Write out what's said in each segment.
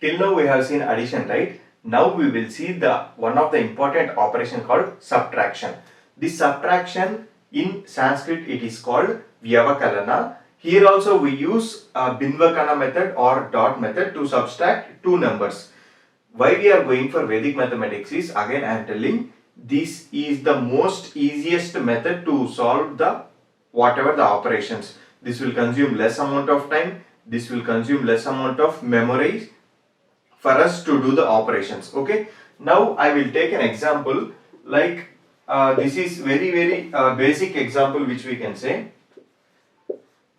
Till now we have seen addition, right? Now we will see the one of the important operation called subtraction. This subtraction in Sanskrit it is called Vyavakalana. Here also we use Binvakana method or dot method to subtract two numbers. Why we are going for Vedic mathematics is, again I am telling, this is the most easiest method to solve the whatever the operations. This will consume less amount of time, this will consume less amount of memory for us to do the operations. Okay, now I will take an example like this is very basic example which we can say.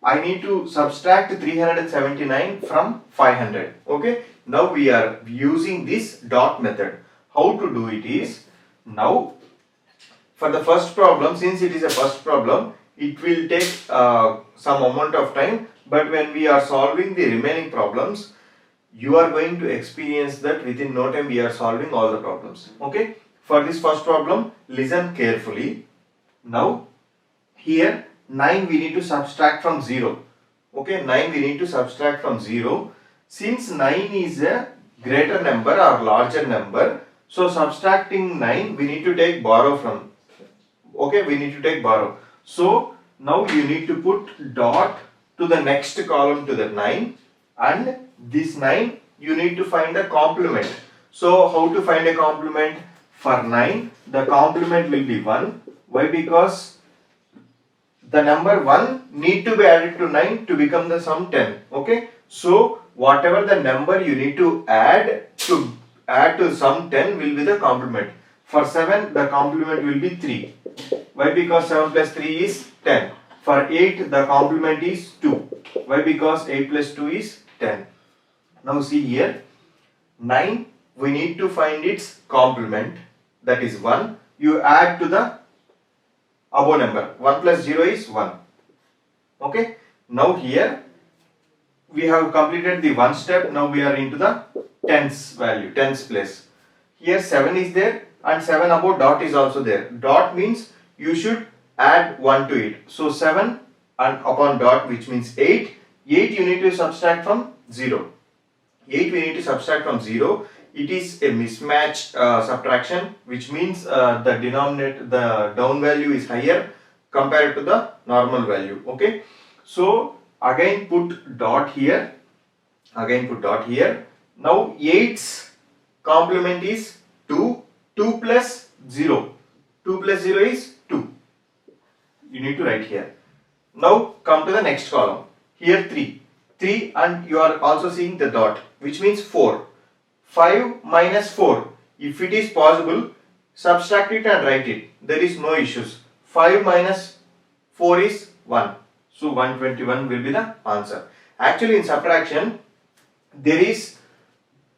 I need to subtract 379 from 500. Okay, now we are using this dot method. How to do it is, now for the first problem, since it is a first problem, it will take some amount of time, but when we are solving the remaining problems, you are going to experience that within no time we are solving all the problems. Okay, for this first problem, listen carefully. Now here 9 we need to subtract from 0. Okay, 9 we need to subtract from 0. Since 9 is a greater number or larger number, so subtracting 9 we need to take borrow from. Okay, we need to take borrow. So now you need to put dot to the next column to the 9, and this 9 you need to find a complement. So how to find a complement? For 9 the complement will be 1. Why? Because the number 1 need to be added to 9 to become the sum 10. Okay, so whatever the number you need to add to sum 10 will be the complement. For 7 the complement will be 3. Why? Because 7 plus 3 is 10. For 8 the complement is 2. Why? Because 8 plus 2 is 10. Now see here, 9 we need to find its complement, that is 1. You add to the above number. 1 plus 0 is 1. Okay. Now here we have completed the one step. Now we are into the tens value, tens place. Here 7 is there and 7 above dot is also there. Dot means you should add 1 to it. So 7 and upon dot, which means 8. 8 you need to subtract from 0. 8 we need to subtract from 0. It is a mismatch subtraction, which means the down value is higher compared to the normal value. Okay, so again put dot here, again put dot here. Now 8's complement is 2. 2 plus 0, 2 plus 0 is 2. You need to write here. Now come to the next column. Here 3 and you are also seeing the dot, which means 4. 5 minus 4, if it is possible, subtract it and write it. There is no issues. 5 minus 4 is 1. So 121 will be the answer. Actually in subtraction, there is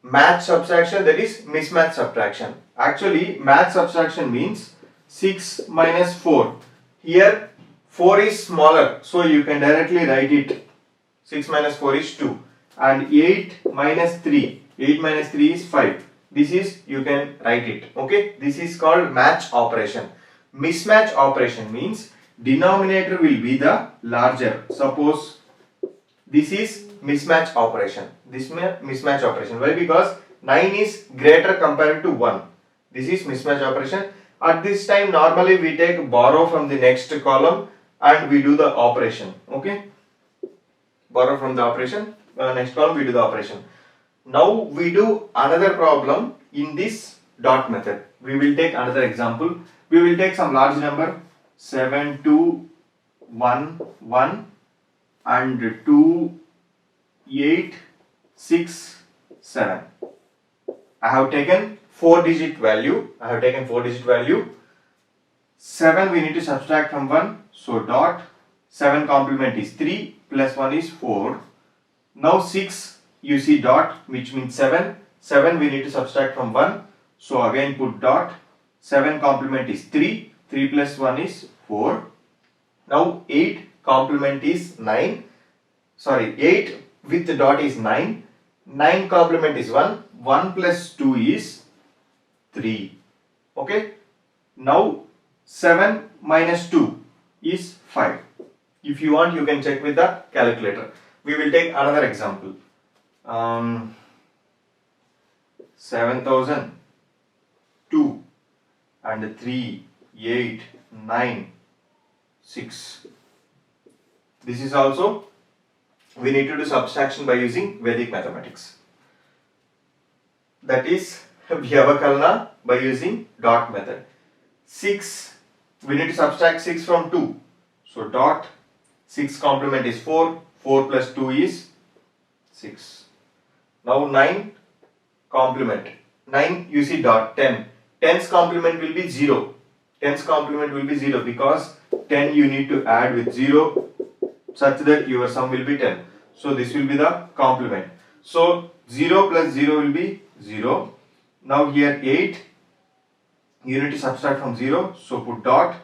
match subtraction, there is mismatch subtraction. Actually match subtraction means 6 minus 4. Here 4 is smaller, so you can directly write it. 6 minus 4 is 2. And 8 minus 3. 8 minus 3 is 5. This is, you can write it. Okay, this is called match operation. Mismatch operation means denominator will be the larger. Suppose this is mismatch operation. This mismatch operation. Why? Because 9 is greater compared to 1. This is mismatch operation. At this time normally we take borrow from the next column and we do the operation. Okay, borrow from the operation, next column we do the operation. Now we do another problem in this dot method. We will take another example. We will take some large number, 7, 2, 1, 1 and 2, 8, 6, 7. I have taken 4-digit value. 7 we need to subtract from 1. So dot, 7 complement is 3 plus 1 is 4. Now 6. You see dot, which means 7. 7 we need to subtract from 1. So again put dot. 7 complement is 3. 3 plus 1 is 4. Now 8 complement is 9. Sorry, 8 with the dot is 9. 9 complement is 1. 1 plus 2 is 3. Okay. Now 7 minus 2 is 5. If you want, you can check with the calculator. We will take another example. 7,000, 2 and 3, 8, 9, 6. This is also, we need to do subtraction by using Vedic mathematics. That is Vyavakalana by using dot method. 6, we need to subtract 6 from 2. So dot, 6 complement is 4, 4 plus 2 is 6. Now 9 complement. 9 you see dot 10. 10's complement will be 0. 10's complement will be 0 because 10 you need to add with 0 such that your sum will be 10. So this will be the complement. So 0 plus 0 will be 0. Now here 8 you need to subtract from 0. So put dot.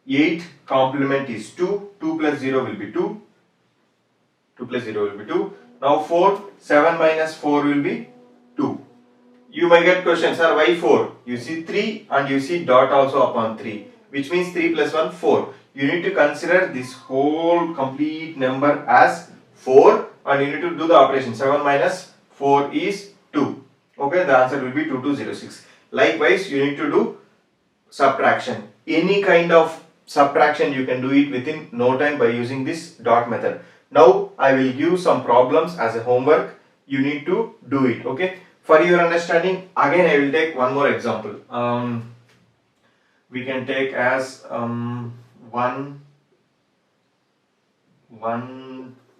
8 complement is 2. 2 plus 0 will be 2. 2 plus 0 will be 2. Now 4. 7 minus 4 will be 2. You may get questions, sir, why 4? You see 3 and you see dot also upon 3, which means 3 plus 1, 4. You need to consider this whole complete number as 4 and you need to do the operation. 7 minus 4 is 2. Okay, the answer will be 2206. Likewise, you need to do subtraction. Any kind of subtraction you can do it within no time by using this dot method. Now I will give some problems as a homework. You need to do it. Okay. For your understanding, again I will take one more example. We can take as 1,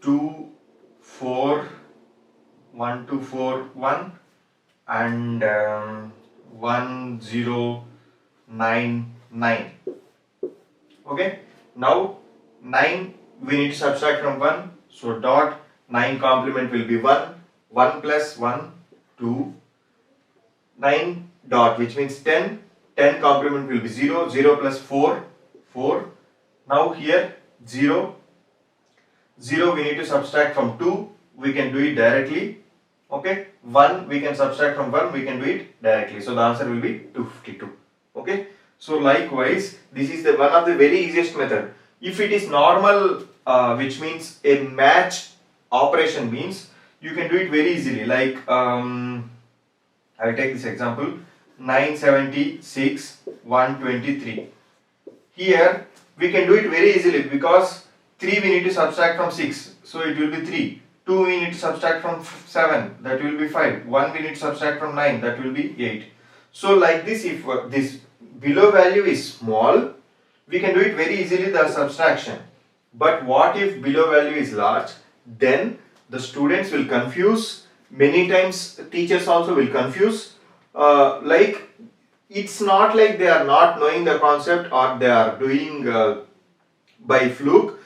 2, 4, 1, 2, 4, 1 and 1, 0, 9, 9. Okay. Now 9 we need to subtract from 1. So dot 9 complement will be 1. 1 plus 1, 2. 9 dot, which means 10. 10 complement will be 0. 0 plus 4, 4. Now here 0. 0 we need to subtract from 2. We can do it directly. Okay. 1 we can subtract from 1. We can do it directly. So the answer will be 252. Okay. So likewise, this is the one of the very easiest method. If it is normal, which means a match operation means, you can do it very easily. Like I will take this example, 976, 123. Here we can do it very easily because 3 we need to subtract from 6, so it will be 3. 2 we need to subtract from 7, that will be 5. 1 we need to subtract from 9, that will be 8. So like this, if this below value is small, we can do it very easily, the subtraction. But what if below value is large? Then the students will confuse. Many times teachers also will confuse. Like it's not like they are not knowing the concept or they are doing by fluke.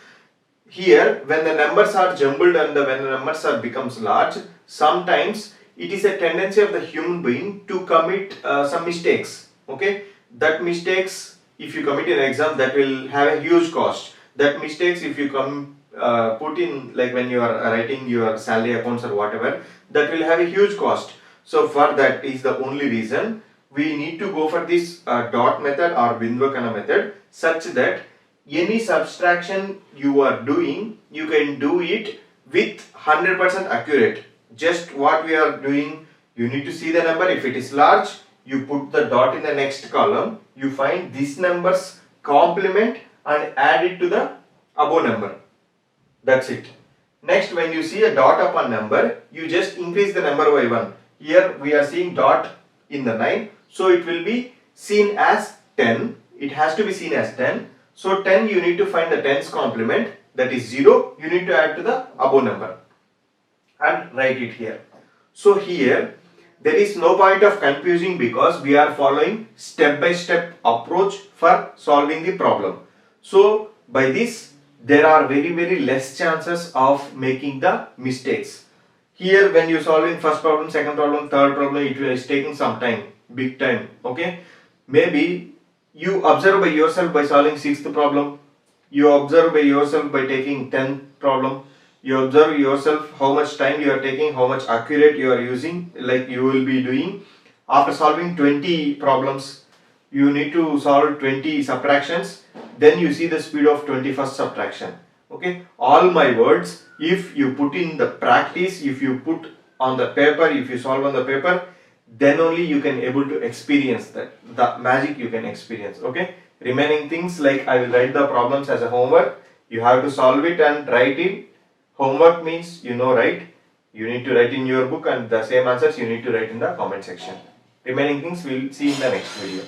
Here when the numbers are jumbled and when the numbers are becomes large, sometimes it is a tendency of the human being to commit some mistakes. Okay, that mistakes, if you commit in an exam, that will have a huge cost. That mistakes, if you put in, like when you are writing your salary accounts or whatever, that will have a huge cost. So for that is the only reason we need to go for this dot method or Vyavakalana method, such that any subtraction you are doing, you can do it with 100% accurate. Just what we are doing, you need to see the number. If it is large, you put the dot in the next column, you find this number's complement and add it to the above number. That's it. Next, when you see a dot upon number, you just increase the number by 1. Here we are seeing dot in the 9, so it will be seen as 10. It has to be seen as 10. So 10 you need to find the 10's complement, that is 0. You need to add to the above number and write it here. So here there is no point of confusing because we are following step-by-step approach for solving the problem. So by this there are very less chances of making the mistakes. Here when you solving first problem, second problem, third problem, it is taking some time, big time. Okay, maybe you observe by yourself by solving 6th problem, you observe by yourself by taking 10th problem, you observe yourself how much time you are taking, how much accurate you are using, like you will be doing. After solving 20 problems, you need to solve 20 subtractions, then you see the speed of 21st subtraction. Okay, all my words, if you put in the practice, if you put on the paper, if you solve on the paper, then only you can able to experience that, the magic you can experience. Okay, remaining things like I will write the problems as a homework, you have to solve it and write it. Homework means, you know, right, you need to write in your book, and the same answers you need to write in the comment section. Remaining things we'll see in the next video.